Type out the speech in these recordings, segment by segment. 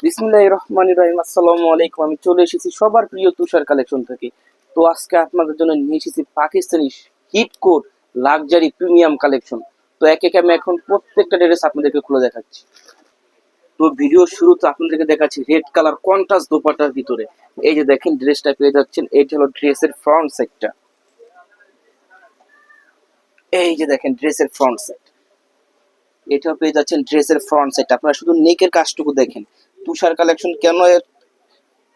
বিসমিল্লাহির রহমানির রহিম। আসসালামু আলাইকুম। আমি চলে এসেছি সবার প্রিয় তুষার কালেকশন থেকে। তো আজকে আপনাদের জন্য নিয়ে এসেছি Pakistani hit coat luxury premium collection. তো একে একে আমি এখন প্রত্যেকটা ড্রেস আপনাদেরকে খুলে দেখাচ্ছি। তো ভিডিও শুরুতে আপনাদেরকে দেখাচ্ছি রেড কালার কন্ট্রাস্ট দোপাট্টার ভিতরে। এই যে দেখেন ড্রেসটা পেয়ে যাচ্ছেন, এইটা হলো ড্রেসের ফ্রন্ট সাইডটা। এই যে দেখেন ড্রেসের ফ্রন্ট সাইড, এটাও পেয়ে যাচ্ছেন ড্রেসের ফ্রন্ট সাইড। আপনারা শুধু নেকের কাজটুকু দেখেন। তুষার কালেকশন কেন,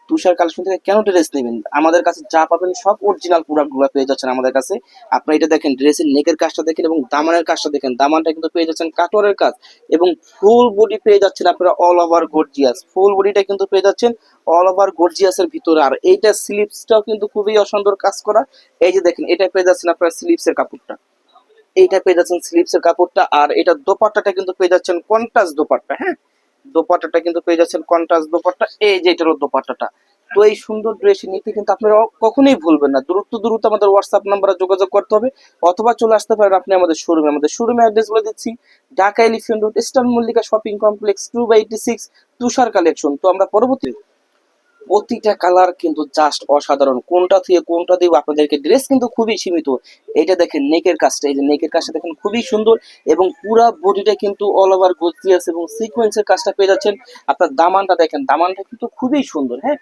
তুষার কালেকশন থেকে কেন ড্রেস নেবেন? আমাদের কাছে যা পাবেন সব অরিজিনাল প্রোডাক্ট গুলো পেয়ে যাচ্ছেন আমাদের কাছে। আপনারা এটা দেখেন, ড্রেসের নেকের কাজটা দেখেন এবং দামানের কাজটা দেখেন। দামানটা কিন্তু পেয়ে যাচ্ছেন কাটওয়ারের কাজ এবং ফুল বডি পেয়ে যাচ্ছেন আপনারা অল ওভার গর্জিয়াস। ফুল বডিটা কিন্তু পেয়ে যাচ্ছেন অল ওভার গর্জিয়াসের ভিতরে। আর এইটা স্লিপসটাও কিন্তু খুবই অসুন্দর কাজ করা। এই যে দেখেন, এটা পেয়ে যাচ্ছেন আপনারা স্লিপসের কাপড়টা। এইটা পেয়ে যাচ্ছেন স্লিপসের কাপড়টা। আর এটা দোপাট্টাটা কিন্তু পেয়ে যাচ্ছেন কন্ট্রাস্ট দোপাট্টা। হ্যাঁ, দোপাট্টাটা কিন্তু পেয়ে যাচ্ছেন কন্ট্রাস্ট দোপাট্টা। এই যে এটা হলো দোপাট্টাটা। তো এই সুন্দর ড্রেস নিতে কিন্তু আপনারা কখনোই ভুলবেন না, দ্রুত দ্রুত আমাদের হোয়াটসঅ্যাপ নাম্বারে যোগাযোগ করতে হবে, অথবা চলে আসতে পারেন আপনি আমাদের শোরুমে। আমাদের শোরুমে অ্যাড্রেস বলে দিচ্ছি, Dhaka elephant road, eastern Mallika shopping complex, 2/86, তুষার কালেকশন। তো আমরা পরবর্তী প্রতিটা কালার কিন্তু জাস্ট অসাধারণ, কোনটা থেকে কোনটা দিব আপনাদেরকে। ড্রেস কিন্তু খুবই সীমিত। এটা দেখেন নেকের কাজটা, এই যে নেকের কাজটা দেখেন খুবই সুন্দর এবং পুরা বডিটা কিন্তু অল ওভার গর্জিয়াস এবং সিকোয়েন্সের কাজটা পেয়ে যাচ্ছেন। আপনার দামানটা দেখেন, দামানটা কিন্তু খুবই সুন্দর। হ্যাঁ,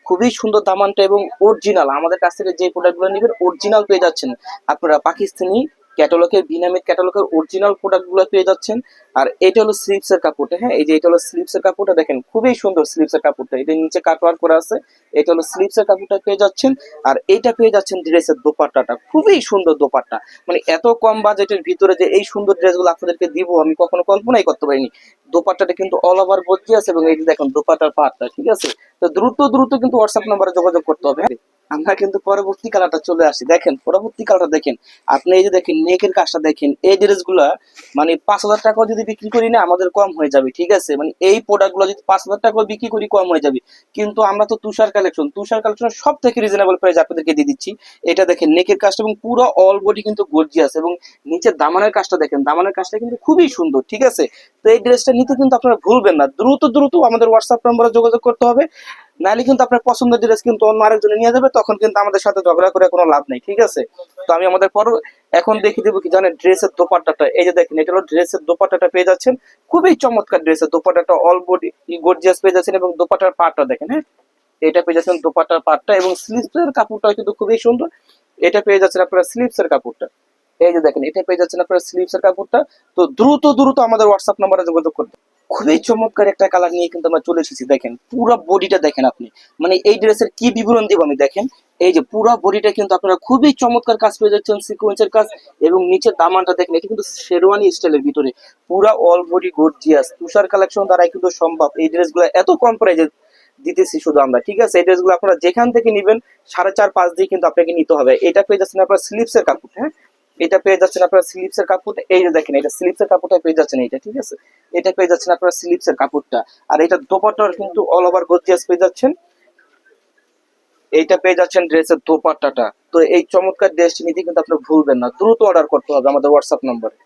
খুবই সুন্দর দামানটা এবং অরিজিনাল। আমাদের কাছ থেকে যে প্রোডাক্টগুলো নেবেন অরিজিনাল পেয়ে যাচ্ছেন আপনারা। পাকিস্তানি ক্যাটালগের, বিনামের ক্যাটালগের অরিজিনাল প্রোডাক্টগুলো পেয়ে যাচ্ছেন। আর এটা হলো স্লিপসের কাপড়টা। হ্যাঁ, এই যে এটা হলো স্লিপসের কাপড়টা দেখেন, খুবই সুন্দর স্লিপসের কাপড়টা। এটা নিচে কাটওয়ার্ক করা আছে। এটা হলো স্লিপসের কাপড়টা পেয়ে যাচ্ছেন। আর এইটা পেয়ে যাচ্ছেন ড্রেসের দোপাট্টাটা, খুবই সুন্দর দোপাট্টা। মানে এত কম বাজেটের ভিতরে যে এই সুন্দর ড্রেসগুলো আপনাদেরকে দিব আমি কখনো কল্পনাই করতে পারিনি। দোপাট্টাটা কিন্তু অল ওভার গর্জিয়াস এবং এই যে দেখেন দোপাট্টার পাটটা, ঠিক আছে? তো দ্রুত দ্রুত কিন্তু হোয়াটসঅ্যাপ নাম্বারে যোগাযোগ করতে হবে। হ্যাঁ? আমরা কিন্তু পরবর্তী কালারটা চলে আসি। দেখেন পরবর্তী কালারটা দেখেন। আপনি এই যে দেখেন নেকের কাজটা দেখেন। এই ড্রেসগুলা মানে 5,000 টাকা যদি বিক্রি করি না আমাদের কম হয়ে যাবে, ঠিক আছে? মানে এই প্রোডাক্টগুলো যদি 5,000 টাকা বিক্রি করি কম হয়ে যাবে। কিন্তু আমরা তো তুষার কালেকশন, তুষার কালেকশন সব থেকে রিজনেবল প্রাইস আপনাদেরকে দিয়ে দিচ্ছি। এটা দেখেন নেকের কাজটা এবং পুরো অল বডি কিন্তু গর্জিয়াস এবং নিচের দামানের কাজটা দেখেন, দামানের কাজটা কিন্তু খুবই সুন্দর, ঠিক আছে? তো এই ড্রেসটা নিতে কিন্তু আপনারা ভুলবেন না, দ্রুত দ্রুত আমাদের হোয়াটসঅ্যাপ নাম্বারে যোগাযোগ করতে হবে। নাহলে কিন্তু আপনার পছন্দের ড্রেস কিন্তু অন্য আরেকজনে নিয়ে যাবে, তখন কিন্তু আমাদের সাথে ঝগড়া করে কোনো লাভ নেই, ঠিক আছে? তো আমি আমাদের পর এখন দেখিয়ে দেবো কি জানেন, ড্রেসের দোপাট্টাটা। এই যে দেখেন, এটা হলো ড্রেসের দোপাট্টাটা পেয়ে যাচ্ছেন। খুবই চমৎকার ড্রেসের দোপাট্টাটা, অল বডি গর্জিয়াস পেয়ে যাচ্ছেন এবং দোপাট্টার পাটটা দেখেন। হ্যাঁ, এটা পেয়ে যাচ্ছেন দোপাট্টার পাটটা এবং স্লিভসের কাপড়টা কিন্তু খুবই সুন্দর। এটা পেয়ে যাচ্ছেন আপনারা স্লিভসের কাপড়টা। এই যে দেখেন, এটা পেয়ে যাচ্ছেন আপনারা স্লিভসের কাপড়টা। তো দ্রুত দ্রুত আমাদের হোয়াটসঅ্যাপ নাম্বারে যোগাযোগ করতে। খুবই চমৎকার একটা কালার নিয়ে কিন্তু আমরা চলে এসেছি। দেখেন পুরো বডিটা দেখেন আপনি, মানে এই ড্রেসের কি বিবরণ দিব আমি। দেখেন এই যে পুরো বডিটা কিন্তু আপনারা খুবই চমৎকার কাজ পেয়ে যাচ্ছেন, সিকোয়েন্সের কাজ এবং নিচের দামানটা দেখেন, এটা কিন্তু শেরওয়ানি স্টাইলের ভিতরে পুরা অল বডি গর্জিয়াস। তুষার কালেকশন দ্বারাই কিন্তু সম্ভব এই ড্রেসগুলো এত কম প্রাইজে দিতেছি শুধু আমরা, ঠিক আছে? এই ড্রেসগুলো আপনারা যেখান থেকে নিবেন 4.5-5 দিয়ে কিন্তু আপনাকে নিতে হবে। এটা পেয়ে যাচ্ছেন আপনার স্লিপসের কাপড়। হ্যাঁ, এটা পেয়ে যাচ্ছেন আপনারা স্লিপসের কাপড়। এই যে দেখেন, এটা স্লিপসের কাপড়টা পেয়ে যাচ্ছেন এইটা, ঠিক আছে? এটা পেয়ে যাচ্ছেন আপনারা স্লিপসের কাপড়টা। আর এটা দোপাট্টার কিন্তু অল ওভার গর্জিয়াস পেয়ে যাচ্ছেন। এইটা পেয়ে যাচ্ছেন ড্রেসের দোপাট্টাটা। তো এই চমৎকার ড্রেসটি নিতে কিন্তু আপনারা ভুলবেন না, দ্রুত অর্ডার করতে হবে আমাদের হোয়াটসঅ্যাপ নম্বরে।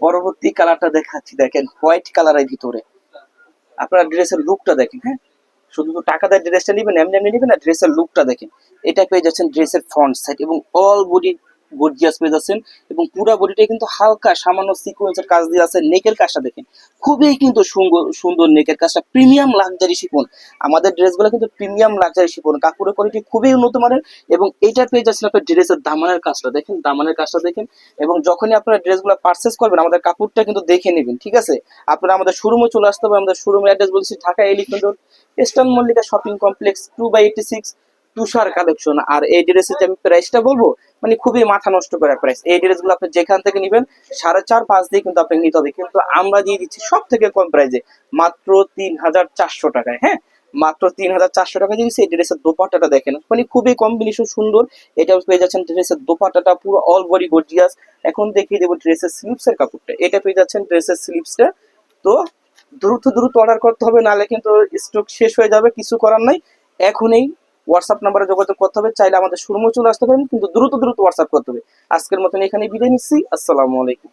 পরবর্তী কালারটা দেখাচ্ছি, দেখেন হোয়াইট কালারের ভিতরে। আপনারা ড্রেসের লুকটা দেখেন। হ্যাঁ, শুধু তো টাকা দিয়ে ড্রেসটা নিবেন, এমনি এমনি নিবেন না, ড্রেসের লুকটা দেখেন। এটা পেয়ে যাচ্ছেন ড্রেসের ফ্রন্ট সাইড এবং অল বডি গর্জিয়াস পেয়ে যাচ্ছেন এবং পুরো বডিটা কিন্তু হালকা সামান্য সিকোয়েন্সের কাজ দিয়ে আছে। নেকের কাজটা দেখেন, খুবই কিন্তু সুন্দর সুন্দর নেকের কাজটা, প্রিমিয়াম লাক্সারি শিফন। আমাদের ড্রেসগুলো কিন্তু প্রিমিয়াম লাক্সারি শিফন, কাপড়ের কোয়ালিটি খুবই উন্নত মানের। এবং এইটা পেয়ে যাচ্ছেন আপনার ড্রেসের দামানের কাজটা দেখেন, দামানের কাজটা দেখেন। এবং যখনই আপনারা ড্রেসগুলো পারচেস করবেন আমাদের কাপড়টা কিন্তু দেখে নেবেন, ঠিক আছে? আপনারা আমাদের শোরুমে চলে আসতে হবে। আমাদের শোরুমের অ্যাড্রেস বলছি, Dhaka elephant road, eastern Mallika shopping complex, 2/86, তুষার কালেকশন। আর এই ড্রেসের যে আমি প্রাইসটা বলবো, মানে খুবই মাথা নষ্ট করা প্রাইস। এই ড্রেসগুলো আপনি যেখান থেকে নেবেন 4.5-5 দিয়ে কিন্তু আপনাকে নিতে হবে, কিন্তু আমরা দিয়ে দিচ্ছি সব থেকে কম প্রাইসে, মাত্র 3,400 টাকায়। হ্যাঁ, মাত্র 3,400 টাকা দিয়েছি। এই ড্রেসের দোপাট্টাটা দেখেন, মানে খুবই কম্বিনেশন সুন্দর। এটাও পেয়ে যাচ্ছেন ড্রেসের দোপাট্টাটা পুরো অল বডি গর্জিয়াস। এখন দেখিয়ে দেবো ড্রেসের স্লিপসের কাপড়টা। এটা পেয়ে যাচ্ছেন ড্রেসের স্লিপসটা। তো দ্রুত দ্রুত অর্ডার করতে হবে, নাহলে কিন্তু স্টক শেষ হয়ে যাবে, কিছু করার নাই। এখনই হোয়াটসঅ্যাপ নাম্বারে যোগাযোগ করতে হবে। চাইলে আমাদের শোরুমে চলে আসতে পারেন, কিন্তু দ্রুত দ্রুত হোয়াটসঅ্যাপ করতে হবে। আজকের মতন এখানে বিদায় নিচ্ছি। আসসালামু আলাইকুম।